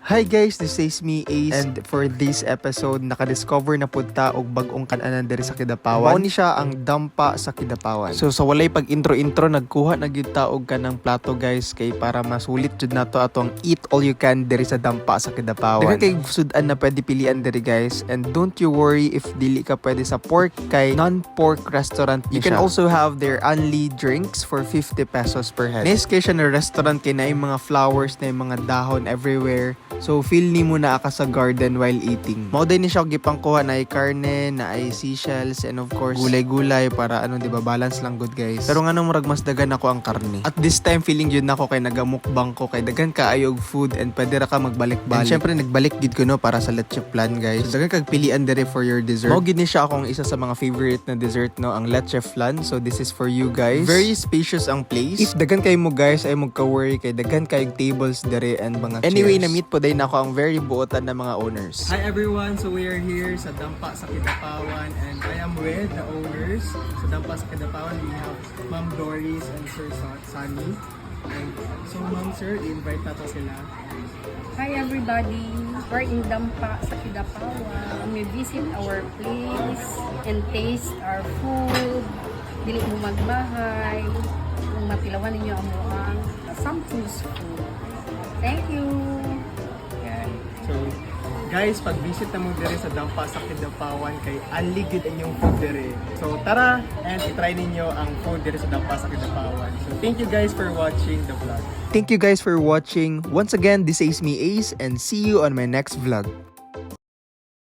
Hi guys, this is me Ace, and for this episode nakadiscover na pud ta og bag-ong kan-anan diri sa Kidapawan. Mao ni siya ang dampa sa Kidapawan. So sa walay pag intro nagkuha na gyud ta og kanang plato guys kay para masulit jud nato atong eat all you can diri sa dampa sa Kidapawan. Diri kay sudan na pwede pilian diri guys, and don't you worry if dili ka pwede sa pork kay non-pork restaurant ni siya. You can also have their only drinks for 50 pesos per head. Nice kay siya na restaurant kay na mga flowers na mga dahon everywhere. So feel ni mo na aka sa garden while eating. Mao din ni siya gipangkuha na ay karne, na ay seashells, and of course gulay-gulay para di ba balance lang good guys. Pero nganong murag mas dagan ako ang karne. At this time feeling yun nako kay nagamukbang ko kay dagan kaayog food and pwede ra ka magbalik-balik. And syempre nagbalik gid ko no para sa leche flan guys. So dagan kag pilian dere for your dessert. Mao gid ni siya akong isa sa mga favorite na dessert no, ang leche flan. So this is for you guys. Very spacious ang place. If dagan kay mo guys ay magka-worry kay dagan kayong tables dere and mga chairs. Anyway, na meet po din ako ang very buotan na mga owners. Hi everyone! So we are here sa Dampa sa Kidapawan and I am with the owners. Sa Dampa sa Kidapawan we have Ma'am Doris and Sir Sunny. And so Ma'am Sir, invite nato sila. Hi everybody! We're in Dampa sa Kidapawan. We visit our place and taste our food. Dili mo magbahay. Kung matilawan ninyo ang muang something's food. Thank you! So guys, pag-visit na mo dire sa Dampa sa Kidapawan kay only good ang yung food dire. So tara and i-try ninyo ang food dire sa Dampa sa Kidapawan. So thank you guys for watching the vlog. Thank you guys for watching. Once again, this is me Ace, and see you on my next vlog.